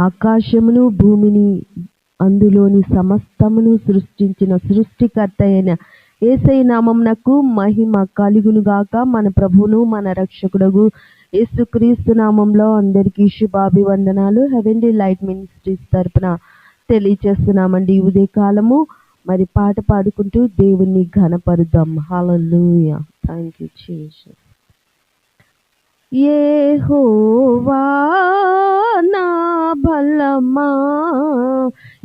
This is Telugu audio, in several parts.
ఆకాశమును భూమిని అందులోని సమస్తమును సృష్టించిన సృష్టికర్త అయిన యేసయ్య నామమునకు మహిమ కలుగునుగాక. మన ప్రభువును మన రక్షకుడగు యేసుక్రీస్తు నామంలో అందరికీ శుభాభివందనాలు. హెవెన్లీ లైట్ మినిస్ట్రీస్ తరపున తెలియచేస్తున్నామండి. ఈ ఉదయకాలము మరి పాట పాడుకుంటూ దేవుణ్ణి ఘనపరుద్దాం. హల్లెలూయా. Thank you Jesus. యెహోవా నా బలమా,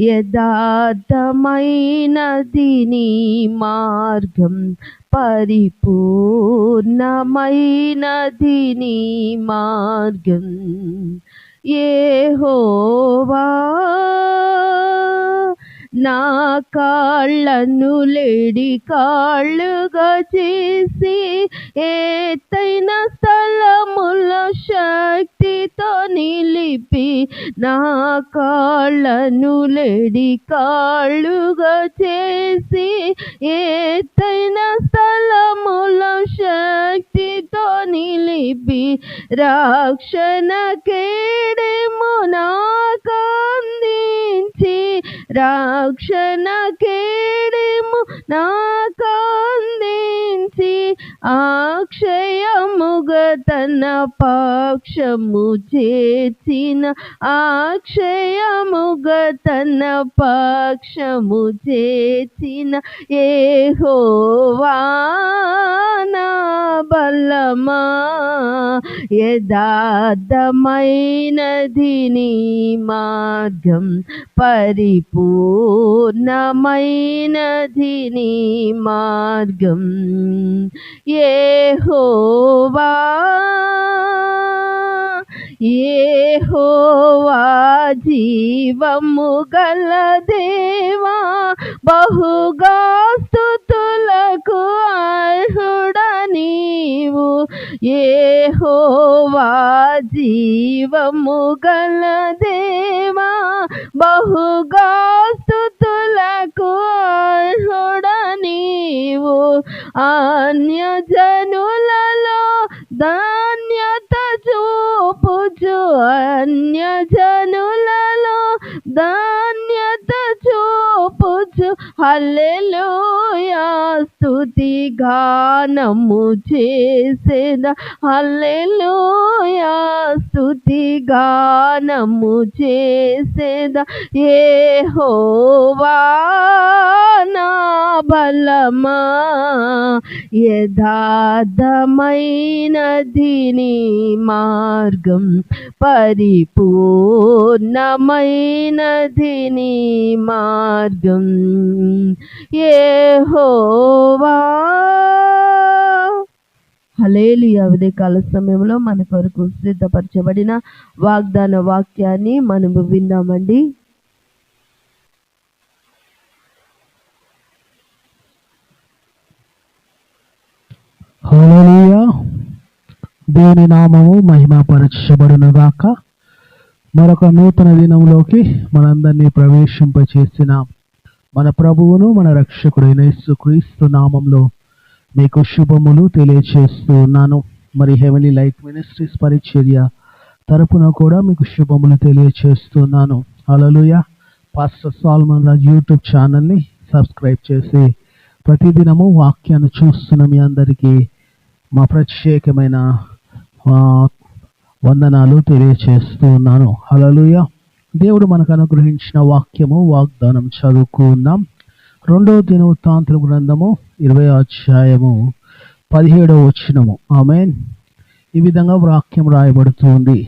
యథార్థమైనది నీ మార్గం, పరిపూర్ణమైనది నీ మార్గం. యెహోవా నా కాళ్ళను లేడి కాళ్ళుగా చేసి ఎత్తైన స్థలముల శక్తితో నిలిపి, నా కాళ్ళను లేడి కాళ్ళుగా చేసి ఎత్తైన స్థలముల శక్తితో నిలిపి, రక్షణ కేడెము నాకందించి, రక్షణ కేడెము నాకందించి, అక్షయముగా తన పక్షము చేర్చిన, అక్షయముగా తన పక్షము చేర్చిన యెహోవా నా బలమా, యథార్థమైనది నీ మార్గం, పరిపూర్ణమైనది నీ మార్గం. యెహోవా యెహోవా జీవము గల దేవా, బహుగా స్తుతులకు అర్హుడ నీవు. యెహోవా జీవము గల దేవా, బహుగా స్తుతులకు అర్హుడ నీవు. అన్యజనులలో ధాన్యత చూపుచు, అన్యజనులలో ధాన్యత చూపుచు, హల్లెలూయా స్తుతి గానము చేసేదా, హల్లెలూయా స్తుతి గానము చేసేదా. యెహోవా నా బలమా, యథార్థమైనది నీ మార్గం, పరిపూర్ణమైనది నీ మార్గం. యెహోవా. హల్లెలూయా. ఉదయకాల సమయంలో మన కొరకు సిద్ధపరచబడిన వాగ్దాన వాక్యాన్ని మనము విందామండి. హల్లెలూయా. దేవుని నామము మహిమపరచబడునుగాక. మరొక నూతన దినంలోకి మనందరినీ ప్రవేశింపచేసిన మన ప్రభువును మన రక్షకుడైన యేసుక్రీస్తు నామంలో మీకు శుభములు తెలియచేస్తూ ఉన్నాను. మరి హెవెన్లీ లైట్ మినిస్ట్రీస్ పరిచర్య తరపున కూడా మీకు శుభములు తెలియచేస్తున్నాను. హల్లెలూయా. పాస్టర్ సాల్మన్ రాజ్ యూట్యూబ్ ఛానల్ని సబ్స్క్రైబ్ చేసి ప్రతిదినము వాక్యాన్ని చూస్తున్న మీ అందరికీ మా ప్రత్యేకమైన వందనాలు తెలియచేస్తూ ఉన్నాను. హల్లెలూయా. దేవుడు మనకు అనుగ్రహించిన వాక్యము వాగ్దానం చదువుకున్నాం. 2వ దినవృత్తాంతముల గ్రంథము 20వ అధ్యాయము 17వ వచనము. ఆమేన్. ఈ విధంగా వాక్యం రాయబడుతుంది.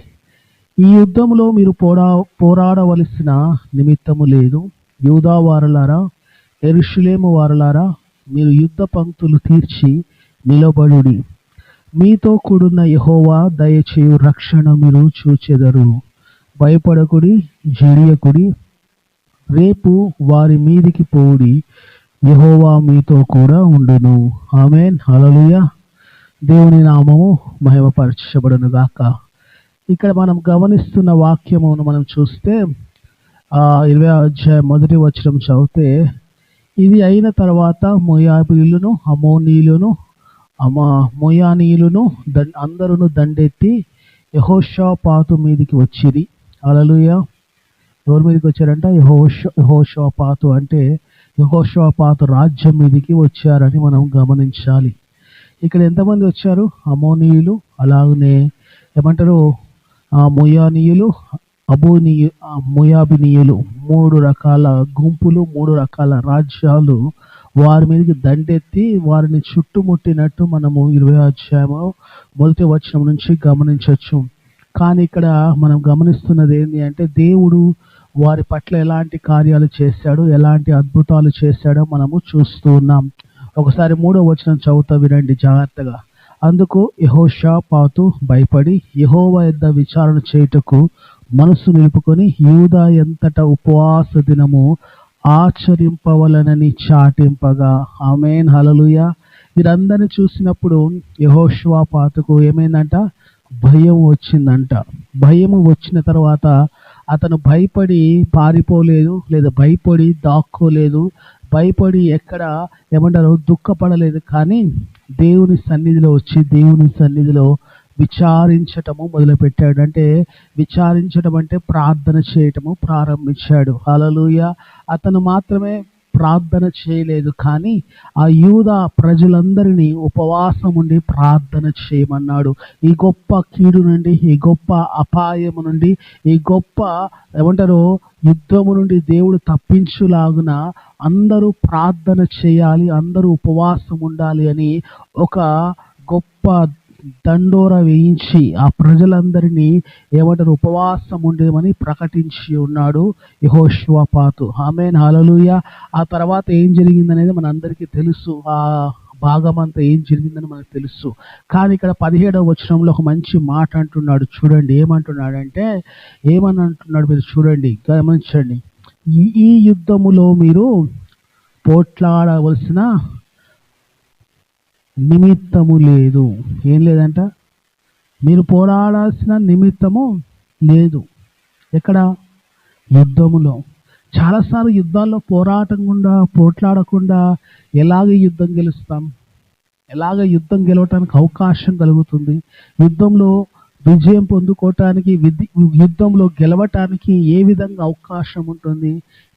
ఈ యుద్ధములో మీరు పోరాడవలసిన నిమిత్తము లేదు. యూదా వారలారా, యెరూషలేము వారలారా, మీరు యుద్ధ పంక్తులు తీర్చి నిలబడుడి. మీతో కూడున్న యెహోవా దయచేయు రక్షణ మీరు చూచెదరు. భయపడకుడి, జడియకుడి. రేపు వారి మీదికి పోవుడి, యెహోవా మీతో కూడా ఉండును. ఆమేన్. హల్లెలూయా. దేవుని నామము మహిమపరచబడును గాక. ఇక్కడ మనం గమనిస్తున్న వాక్యమును మనం చూస్తే 20వ అధ్యాయం 1వ వచనం చదివితే, ఇది అయిన తర్వాత మోయాబీయులను, అమోనీయులను, మోయానీయులను అందరూ దండెత్తి యెహోషాపాతు మీదికి వచ్చిరి. హల్లెలూయా. ఎవరి మీదకి వచ్చారంట? యెహోషాపాతు అంటే యెహోషాపాతు రాజ్యం మీదకి వచ్చారని మనం గమనించాలి. ఇక్కడ ఎంతమంది వచ్చారు? అమోనీయులు, అలాగనే ఏమంటారు మొయానీయులు, మొయాబినీయులు, 3 రకాల గుంపులు, 3 రకాల రాజ్యాలు వారి మీదకి దండెత్తి వారిని చుట్టుముట్టినట్టు మనము 20వ అధ్యాయము 1వ వచనం నుంచి గమనించవచ్చు. కానీ ఇక్కడ మనం గమనిస్తున్నది ఏంటి అంటే దేవుడు వారి పట్ల ఎలాంటి కార్యాలు చేశాడు, ఎలాంటి అద్భుతాలు చేశాడో మనము చూస్తూ ఉన్నాం. ఒకసారి 3వ వచనం చదువుతా వినండి జాగ్రత్తగా. అందుకు యెహోషాపాతు భయపడి యెహోవా యొద్ద విచారణ చేయుటకు మనసు నిలుపుకొని యూదా ఎంతట ఉపవాస దినము ఆచరింపవలనని చాటింపగా. ఆమేన్, హల్లెలూయా. వీరందరిని చూసినప్పుడు యెహోషాపాతుకు ఏమైందంట? భయం వచ్చిందంట. భయము వచ్చిన తర్వాత అతను భయపడి పారిపోలేదు, లేదా భయపడి దాక్కోలేదు, భయపడి ఎక్కడ ఏమంటారు దుఃఖపడలేదు. కానీ దేవుని సన్నిధిలో వచ్చి దేవుని సన్నిధిలో విచారించటము మొదలుపెట్టాడు. అంటే విచారించటం అంటే ప్రార్థన చేయటము ప్రారంభించాడు. హల్లెలూయా. అతను మాత్రమే ప్రార్థన చేయలేదు, కానీ ఆ యూదా ప్రజలందరినీ ఉపవాసం ఉండి ప్రార్థన చేయమన్నాడు. ఈ గొప్ప కీడు నుండి, ఈ గొప్ప అపాయము నుండి, ఈ గొప్ప ఏమంటారు యుద్ధము నుండి దేవుడు తప్పించులాగున అందరూ ప్రార్థన చేయాలి, అందరూ ఉపవాసం ఉండాలి అని ఒక గొప్ప దండోర వేయించి ఆ ప్రజలందరినీ ఏమంటారు ఉపవాసం ఉండేమని ప్రకటించి ఉన్నాడు యెహోషాపాతు. ఆమేన్, హల్లెలూయా. ఆ తర్వాత ఏం జరిగిందనేది మనందరికీ తెలుసు. ఆ భాగం అంతా ఏం జరిగిందని మనకు తెలుసు. కానీ ఇక్కడ 17వ వచనంలో ఒక మంచి మాట అంటున్నాడు. చూడండి ఏమంటున్నాడంటే, ఏమని అంటున్నాడు మీరు చూడండి, గమనించండి. ఈ యుద్ధములో మీరు పోట్లాడవలసిన నిమిత్తము లేదు. ఏం లేదంట? మీరు పోరాడాల్సిన నిమిత్తము లేదు. ఎక్కడ? యుద్ధములో. చాలాసార్లు యుద్ధాల్లో పోట్లాడకుండా ఎలాగ యుద్ధం గెలుస్తాం? ఎలాగ యుద్ధం గెలవటానికి అవకాశం కలుగుతుంది? యుద్ధంలో విజయం పొందుకోవటానికి, యుద్ధంలో గెలవటానికి ఏ విధంగా అవకాశం ఉంటుంది?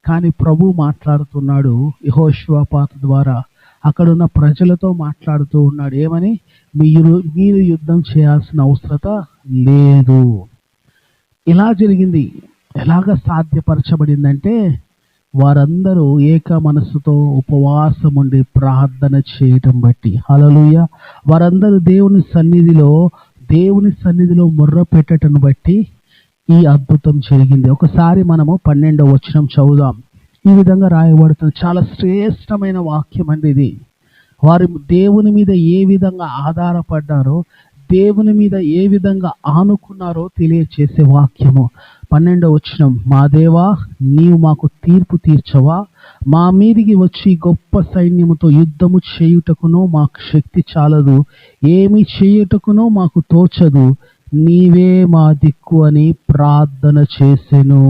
కానీ ప్రభు మాట్లాడుతున్నాడు యెహోషాపాతు ద్వారా, అక్కడున్న ప్రజలతో మాట్లాడుతూ ఉన్నాడు. ఏమని? మీరు యుద్ధం చేయాల్సిన అవసరత లేదు. ఇలా జరిగింది. ఎలాగ సాధ్యపరచబడిందంటే వారందరూ ఏక మనస్సుతో ఉపవాసం ఉండి ప్రార్థన చేయటం బట్టి. హల్లెలూయా. వారందరూ దేవుని సన్నిధిలో మొర్ర పెట్టటం బట్టి ఈ అద్భుతం జరిగింది. ఒకసారి మనము 12వ వచనం చదువుదాం. ఈ విధంగా రాయబడుతుంది. చాలా శ్రేష్టమైన వాక్యం అండి ఇది. వారు దేవుని మీద ఏ విధంగా ఆధారపడ్డారో, దేవుని మీద ఏ విధంగా ఆనుకున్నారో తెలియచేసే వాక్యము. 12వ వచనం. మా దేవా, నీవు మాకు తీర్పు తీర్చవా? మా మీదికి వచ్చి గొప్ప సైన్యముతో యుద్ధము చేయుటకునో మాకు శక్తి చాలదు, ఏమి చేయుటకునో మాకు తోచదు, నీవే మా దిక్కు అని ప్రార్థన చేసెను.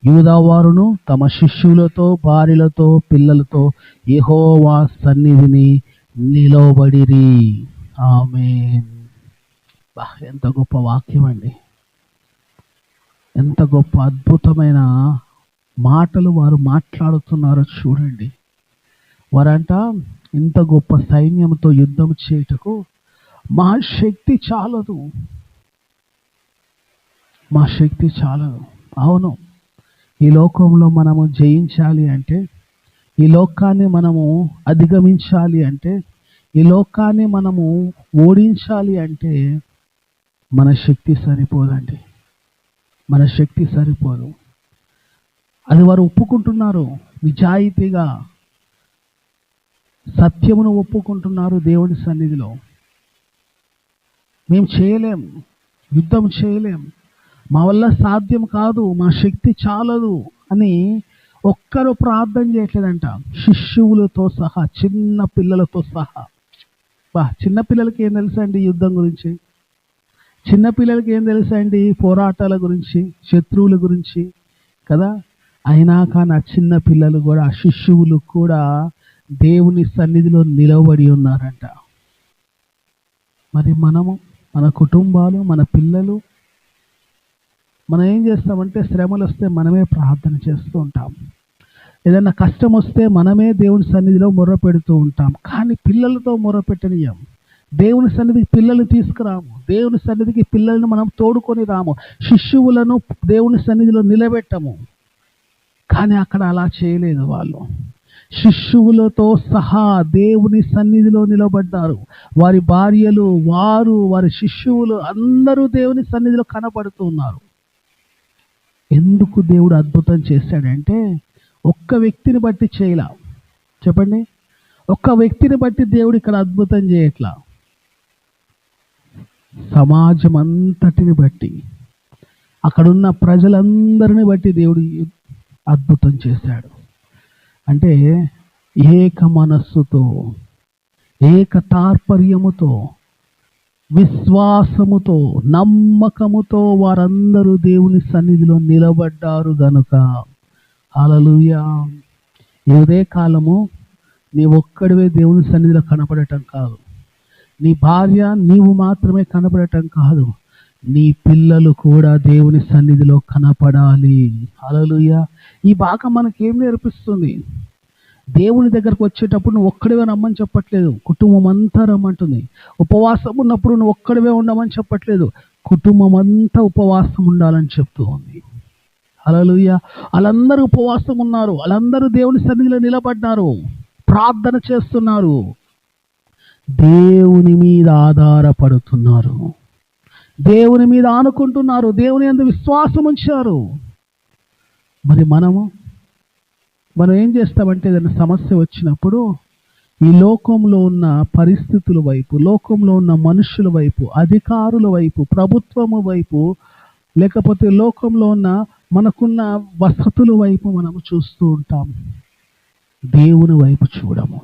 యూదావారును తమ శిష్యులతో, భార్యలతో, పిల్లలతో యెహోవా సన్నిధిని నిలవబడిరి. ఆమేన్. ఎంత గొప్ప వాక్యం అండి! ఎంత గొప్ప అద్భుతమైన మాటలు వారు మాట్లాడుతున్నారో చూడండి. వారంట, ఇంత గొప్ప సైన్యంతో యుద్ధం చేయుటకు మా శక్తి చాలదు, మా శక్తి చాలదు. అవును, ఈ లోకంలో మనము జయించాలి అంటే, ఈ లోకాన్ని మనము అధిగమించాలి అంటే, ఈ లోకాన్ని మనము ఓడించాలి అంటే మన శక్తి సరిపోదండి. మన శక్తి సరిపోదు. అది వారు ఒప్పుకుంటున్నారు. నిజాయితీగా సత్యమును ఒప్పుకుంటున్నారు దేవుని సన్నిధిలో. మేము చేయలేం, యుద్ధం చేయలేం, మా వల్ల సాధ్యం కాదు, మా శక్తి చాలదు అని ఒక్కరు ప్రార్థన చేయట్లేదంట. శిష్యులతో సహా, చిన్న పిల్లలతో సహా. చిన్న పిల్లలకి ఏం తెలుసండి యుద్ధం గురించి? చిన్నపిల్లలకి ఏం తెలుసండి పోరాటాల గురించి, శత్రువుల గురించి కదా? అయినా కానీ ఆ చిన్న పిల్లలు కూడా, ఆ శిష్యువులు కూడా దేవుని సన్నిధిలో నిలబడి ఉన్నారంట. మరి మనము, మన కుటుంబాలు, మన పిల్లలు మనం ఏం చేస్తామంటే శ్రమలు వస్తే మనమే ప్రార్థన చేస్తూ ఉంటాం, ఏదైనా కష్టం వస్తే మనమే దేవుని సన్నిధిలో మొర్ర పెడుతూ ఉంటాం. కానీ పిల్లలతో మొర్ర పెట్టనీయం. దేవుని సన్నిధికి పిల్లల్ని తీసుకురాము, దేవుని సన్నిధికి పిల్లల్ని మనం తోడుకొని రాము, శిష్యువులను దేవుని సన్నిధిలో నిలబెట్టము. కానీ అక్కడ అలా చేయలేదు. వాళ్ళు శిష్యువులతో సహా దేవుని సన్నిధిలో నిలబడ్డారు. వారి భార్యలు, వారి శిష్యువులు అందరూ దేవుని సన్నిధిలో కనపడుతూ ఉన్నారు. ఎందుకు దేవుడు అద్భుతం చేశాడంటే ఒక్క వ్యక్తిని బట్టి చేయలా. చెప్పండి, ఒక్క వ్యక్తిని బట్టి దేవుడు ఇక్కడ అద్భుతం చేయట్లా, సమాజం అంతటిని బట్టి, అక్కడున్న ప్రజలందరిని బట్టి దేవుడు అద్భుతం చేశాడు. అంటే ఏక మనస్సుతో, ఏక తాత్పర్యముతో, విశ్వాసముతో, నమ్మకముతో వారందరూ దేవుని సన్నిధిలో నిలబడ్డారు గనుక. హల్లెలూయా. ఇదే కాలము నీ ఒక్కడివే దేవుని సన్నిధిలో కనపడటం కాదు, నీ భార్య నీవు మాత్రమే కనపడటం కాదు, నీ పిల్లలు కూడా దేవుని సన్నిధిలో కనపడాలి. హల్లెలూయా. ఈ భాగం మనకేం నేర్పిస్తుంది? దేవుని దగ్గరకు వచ్చేటప్పుడు నువ్వు ఒక్కడివే రమ్మని చెప్పట్లేదు, కుటుంబం అంతా రమ్మంటుంది. ఉపవాసం ఉన్నప్పుడు నువ్వు ఒక్కడివే ఉండమని చెప్పట్లేదు, కుటుంబం అంతా ఉపవాసం ఉండాలని చెప్తూ ఉంది. హల్లెలూయా. వాళ్ళందరూ ఉపవాసం ఉన్నారు, వాళ్ళందరూ దేవుని సన్నిధిలో నిలబడ్డారు, ప్రార్థన చేస్తున్నారు, దేవుని మీద ఆధారపడుతున్నారు, దేవుని మీద ఆనుకుంటున్నారు, దేవుని యందు విశ్వాసం ఉంచారు. మరి మనం ఏం చేస్తామంటే ఏదైనా సమస్య వచ్చినప్పుడు ఈ లోకంలో ఉన్న పరిస్థితుల వైపు, లోకంలో ఉన్న మనుషుల వైపు, అధికారుల వైపు, ప్రభుత్వము వైపు, లేకపోతే లోకంలో ఉన్న మనకున్న వసతుల వైపు మనము చూస్తూ ఉంటాం. దేవుని వైపు చూడము.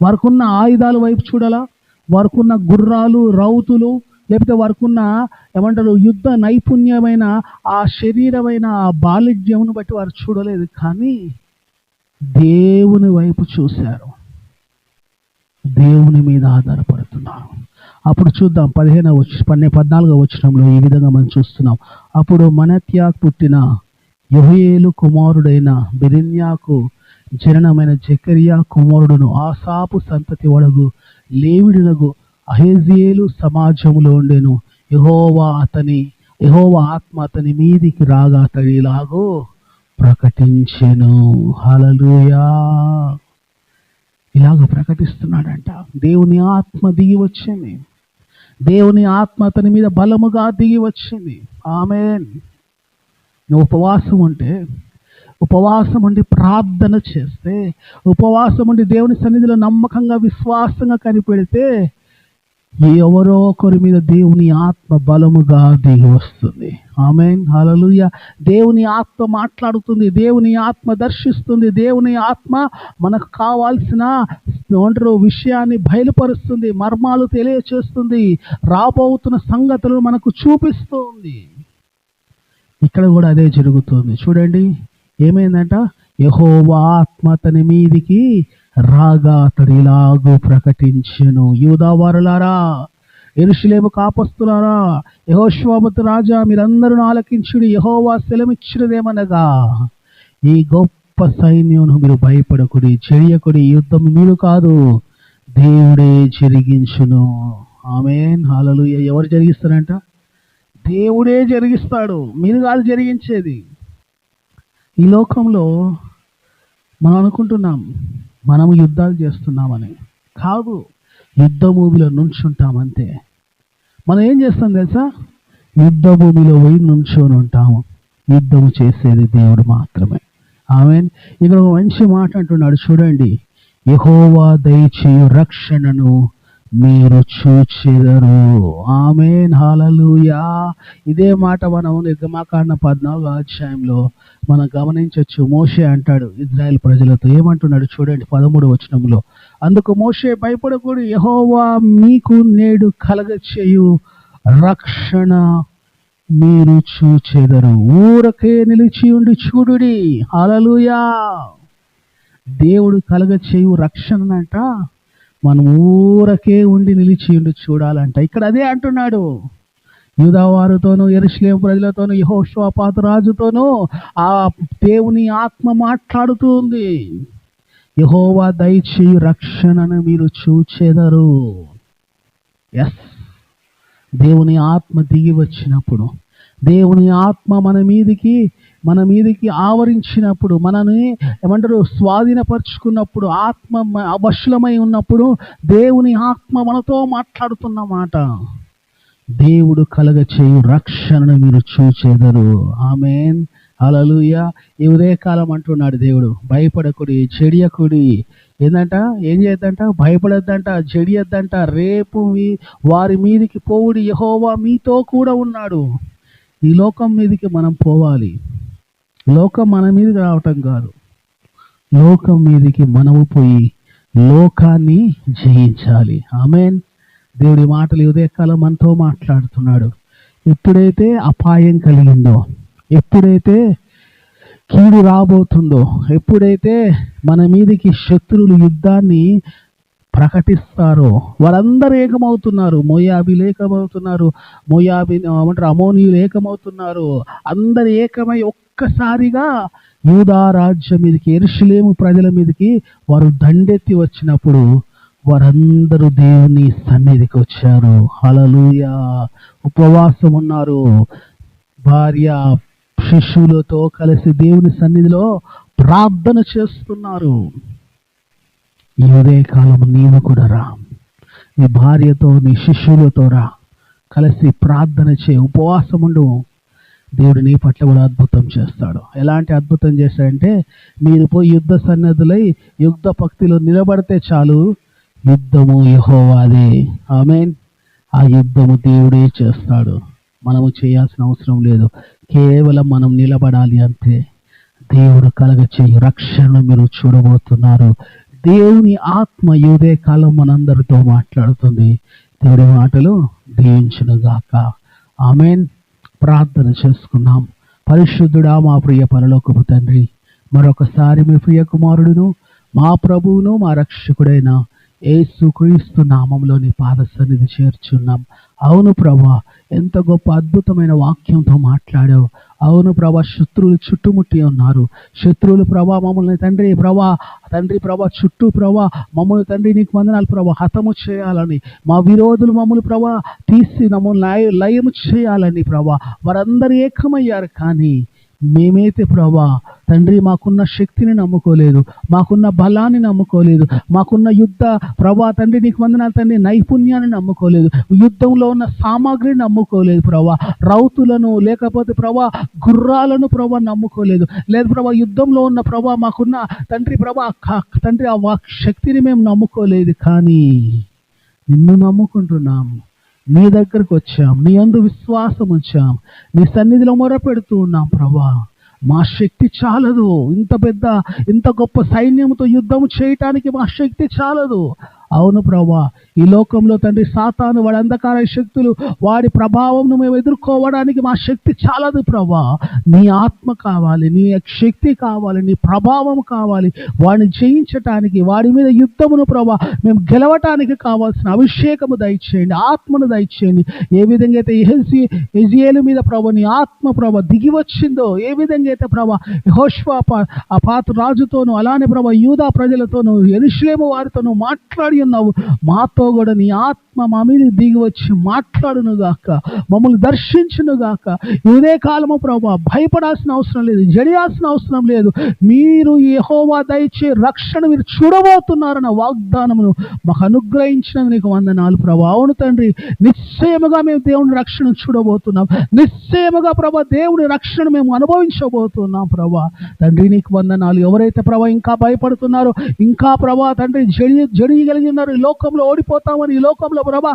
వారికున్న ఆయుధాల వైపు చూడాలా, వారికున్న గుర్రాలు, రౌతులు, లేకపోతే వారికున్న ఏమంటారు యుద్ధ నైపుణ్యమైన ఆ శరీరమైన ఆ బాలిజ్యమును బట్టి వారు చూడలేదు, కానీ దేవుని వైపు చూశారు, దేవుని మీద ఆధారపడుతున్నారు. అప్పుడు చూద్దాం 14వ వచనంలో ఈ విధంగా మనం చూస్తున్నాం. అప్పుడు మనత్యాకు పుట్టిన యెహూయేలు కుమారుడైన బెరెన్యాకు జననమైన జెకర్యా కుమారుడును ఆసాపు సంతతి వడగు లేవిడునగు అహెజ్యేలు సమాజములో ఉండెను. యెహోవా ఆత్మ అతని మీదికి రాగా అతడు ఇలాగో ప్రకటించెను. హల్లెలూయా. ఇలాగ ప్రకటిస్తున్నాడంట. దేవుని ఆత్మ దిగి వచ్చింది, దేవుని ఆత్మ అతని మీద బలముగా దిగి వచ్చింది. ఆమేన్. నువ్వు ఉపవాసం ఉండి ప్రార్థన చేస్తే, ఉపవాసం ఉండి దేవుని సన్నిధిలో నమ్మకంగా విశ్వాసంగా కనిపెడితే ఎవరో ఒకరి మీద దేవుని ఆత్మ బలముగా దిగి వస్తుంది. ఆమేన్. హల్లెలూయా. దేవుని ఆత్మ మాట్లాడుతుంది, దేవుని ఆత్మ దర్శిస్తుంది, దేవుని ఆత్మ మనకు కావాల్సిన విషయాన్ని బయలుపరుస్తుంది, మర్మాలు తెలియచేస్తుంది, రాబోతున్న సంగతులను మనకు చూపిస్తుంది. ఇక్కడ కూడా అదే జరుగుతుంది. చూడండి ఏమైందంట, యెహోవా ఆత్మ అతని మీదికి రాగా అతడు ఇలాగూ ప్రకటించెను. యూదా వారులారా, యెరూషలేము కాపస్తులారా, యెహోషువతు రాజా మీరందరూ ఆలకించుడి. యెహోవా సెలవిచ్చినదేమనగా, ఈ గొప్ప సైన్యమును మీరు భయపడకుడి, చెయ్యకుడి, యుద్ధం మీరు కాదు, దేవుడే జరిగించును. ఆమేన్. హల్లెలూయా. ఎవరు జరిగిస్తారంట? దేవుడే జరిగిస్తాడు, మీరు కాదు జరిగించేది. ఈ లోకంలో మనం అనుకుంటున్నాం మనము యుద్ధాలు చేస్తున్నామని. కాదు, యుద్ధ భూమిలో నుంచుంటామంతే. మనం ఏం చేస్తాం తెలుసా? యుద్ధ భూమిలో పోయి నుంచొని ఉంటాము. యుద్ధము చేసేది దేవుడు మాత్రమే. ఆమేన్. ఇక్కడ ఒక మంచి మాట అంటున్నాడు చూడండి, యెహోవా దయచేయు రక్షణను మీరు చూచెదరు. ఆమేన్. హల్లెలూయా. ఇదే మాట మనం నిర్గమకాండ 14వ అధ్యాయంలో మనం గమనించవచ్చు. మోషే అంటాడు ఇజ్రాయెల్ ప్రజలతో, ఏమంటున్నాడు చూడండి 13వ వచనంలో, అందుకు మోషే భయపడకూడదు, యెహోవా మీకు నేడు కలగచేయు రక్షణ మీరు చూచెదరు, ఊరకే నిలిచి ఉండి చూడుడి. హల్లెలూయా. దేవుడు కలగచేయు రక్షణ అంట మనం ఊరకే ఉండి నిలిచి ఉండి చూడాలంట. ఇక్కడ అదే అంటున్నాడు, యూదా వారితోనూ యెరూషలేము ప్రజలతోనూ యెహోషాపాతు రాజుతోనూ ఆ దేవుని ఆత్మ మాట్లాడుతూ ఉంది. యెహోవా దయచేయు రక్షణను మీరు చూచెదరు. ఎస్, దేవుని ఆత్మ దిగి వచ్చినప్పుడు, దేవుని ఆత్మ మన మీదికి ఆవరించినప్పుడు, మనని ఏమంటారు స్వాధీనపరుచుకున్నప్పుడు, ఆత్మ అవశులమై ఉన్నప్పుడు దేవుని ఆత్మ మనతో మాట్లాడుతున్నమాట. దేవుడు కలగ చేయు రక్షణను మీరు చూచెదరు. ఆమేన్, హల్లెలూయా. ఈ ఉదయకాలం అంటున్నాడు దేవుడు, భయపడకుడి, చెడియకుడి. ఏందంట, ఏం చేయొద్దంట, భయపడొద్దంట, చెడియొద్దంట. రేపు వారి మీదికి పోవుడి, యెహోవా మీతో కూడా ఉన్నాడు. ఈ లోకం మీదికి మనం పోవాలి. లోకం మన మీదకి రావటం కాదు, లోకం మీదికి మనము పోయి లోకాన్ని జయించాలి. ఆమేన్. దేవుడి మాటలు ఉదయకాలం మనతో మాట్లాడుతున్నాడు. ఎప్పుడైతే అపాయం కలిగిందో, ఎప్పుడైతే కీడు రాబోతుందో, ఎప్పుడైతే మన మీదకి శత్రువులు యుద్ధాన్ని ప్రకటిస్తారో, వారందరూ ఏకమవుతున్నారు. మోయాబీలు ఏకమవుతున్నారు, అమోనీయులు ఏకమవుతున్నారు. అందరు ఏకమై ఒక్కసారిగా యూదా రాజ్యం మీదకి, యెరూషలేము ప్రజల మీదకి వారు దండెత్తి వచ్చినప్పుడు వారందరూ దేవుని సన్నిధికి వచ్చారు. హల్లెలూయా. ఉపవాసం ఉన్నారు. భార్య శిష్యులతో కలిసి దేవుని సన్నిధిలో ప్రార్థన చేస్తున్నారు. ఈ ఉదయకాలం నీవు కూడా రా, నీ భార్యతో నీ శిష్యులతో రా, కలిసి ప్రార్థన చే, ఉపవాసం ఉండు. దేవుడు నీ పట్ల కూడా అద్భుతం చేస్తాడు. ఎలాంటి అద్భుతం చేస్తాడంటే, మీరు పోయి యుద్ధ సన్నద్ధులై యుద్ధ పక్తిలో నిలబడితే చాలు, యుద్ధము యెహోవాదే. ఆమేన్. ఆ యుద్ధము దేవుడే చేస్తాడు, మనము చేయాల్సిన అవసరం లేదు. కేవలం మనం నిలబడాలి అంతే. దేవుడు కలగ చేయు రక్షణ మీరు చూడబోతున్నారు. దేవుని ఆత్మ యూదే కాలం మనందరితో మాట్లాడుతుంది. దేవుడి మాటలు దీవించునుగాక. ఆమేన్. ప్రార్థన చేసుకున్నాం. పరిశుద్ధుడా, మా ప్రియ పరలోకపు తండ్రి, మరొకసారి మీ ప్రియ కుమారుడును మా ప్రభువును మా రక్షకుడైన యేసుక్రీస్తు నామంలో నీ పాద సన్నిధి చేర్చున్నాం. అవును ప్రభా, ఎంత గొప్ప అద్భుతమైన వాక్యంతో మాట్లాడావు. అవును ప్రభా, శత్రువులు చుట్టుముట్టి ఉన్నారు. శత్రువులు ప్రభా మమ్మల్ని తండ్రి ప్రభా చుట్టూ ప్రభా మమ్మల్ని తండ్రి నీకు వందనాలు ప్రభా హతము చేయాలని, మా విరోధులు మమ్మల్ని ప్రభా తీసి మమ్మల్ని లయము చేయాలని ప్రభా వారందరూ ఏకమయ్యారు. కానీ మేమైతే ప్రభా తండ్రి మాకున్న శక్తిని నమ్ముకోలేదు, మాకున్న బలాన్ని నమ్ముకోలేదు, మాకున్న యుద్ధ ప్రభా తండ్రి నీకు వందనాలు తండ్రి నైపుణ్యాన్ని నమ్ముకోలేదు, యుద్ధంలో ఉన్న సామాగ్రిని నమ్ముకోలేదు ప్రభా, రౌతులను లేకపోతే ప్రభా గుర్రాలను ప్రభా నమ్ముకోలేదు, లేదు ప్రభా యుద్ధంలో ఉన్న ప్రభా మాకున్న తండ్రి ప్రభా తండ్రి ఆ శక్తిని మేము నమ్ముకోలేదు. కానీ నిన్ను నమ్ముకుంటున్నాం, నీ దగ్గరకు వచ్చాం, నీ యందు విశ్వాసం ఉంచాం, నీ సన్నిధిలో మొరపెడుతూ ఉన్నాం ప్రభా. మా శక్తి చాలదు, ఇంత గొప్ప సైన్యంతో యుద్ధం చేయటానికి మా శక్తి చాలదు. అవును ప్రభా, ఈ లోకంలో తండ్రి సాతాను వాడి అంధకార శక్తులు వాడి ప్రభావంను మేము ఎదుర్కోవడానికి మా శక్తి చాలదు ప్రభా. నీ ఆత్మ కావాలి, నీ శక్తి కావాలి, నీ ప్రభావం కావాలి. వాడిని జయించటానికి, వాడి మీద యుద్ధమును ప్రభా మేము గెలవటానికి కావాల్సిన అభిషేకము దయచేయండి, ఆత్మను దయచేయండి. ఏ విధంగా అయితే యెహెజ్కేలు మీద ప్రభా నీ ఆత్మ ప్రభా దిగి వచ్చిందో, ఏ విధంగా అయితే ప్రభా యెహోషాపాతు రాజుతోనూ అలానే ప్రభా యూదా ప్రజలతోనూ యెరూషలేము వారితోనూ మాట్లాడి ఉన్నావు, మాతో కూడా నీ ఆత్మ మా మీద దిగి వచ్చి మాట్లాడును గాక, మమ్మల్ని దర్శించును గాక. ఇదే కాలము ప్రభా భయపడాల్సిన అవసరం లేదు, జడియాల్సిన అవసరం లేదు. మీరు యెహోవా దయచే రక్షణ మీరు చూడబోతున్నారన్న వాగ్దానమును మాకు అనుగ్రహించిన నీకు వందనాలు ప్రభా. అవును తండ్రి, నిశ్చయముగా మేము దేవుని రక్షణ చూడబోతున్నాం, నిశ్చయముగా ప్రభా దేవుని రక్షణ మేము అనుభవించబోతున్నాం ప్రభా. తండ్రి నీకు వందనాలు. ఎవరైతే ప్రభా ఇంకా భయపడుతున్నారో, ఇంకా ప్రభా తండ్రి జడియగలిగి ఉన్నారు, ఈ లోకంలో ఓడిపోతామని, ఈ లోకంలో ప్రభా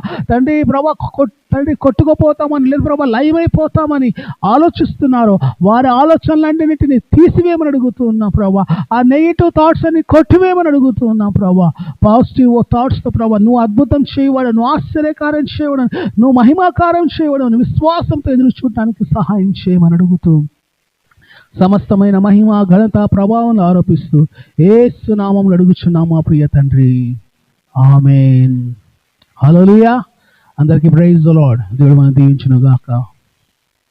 తండ్రి కొట్టుకుపోతామని, లేదు ప్రభా లయమైపోతామని ఆలోచిస్తున్నారు, వారి ఆలోచనలన్నింటినీ తీసివేయమని అడుగుతూ ఉన్నాం ప్రభా. ఆ నెగిటివ్ థాట్స్ అన్ని కొట్టివేయమని అడుగుతూ ఉన్నాం ప్రభా. పాజిటివ్ థాట్స్తో ప్రభా నువ్వు అద్భుతం చేయవాడు, నువ్వు ఆశ్చర్యకారం చేయవడం, నువ్వు మహిమాకారం చేయవడం, నువ్వు విశ్వాసంతో ఎదురు చూడటానికి సహాయం చేయమని అడుగుతూ సమస్తమైన మహిమ ఘనత ప్రభావం ఆరోపిస్తూ యేసు నామములో అడుగుచున్నాము మా ప్రియ తండ్రి. ఆమేన్. హల్లెలూయా. అందరికీ ప్రైజ్ ద లార్డ్. దేవుడు మనం దీవించును గాక.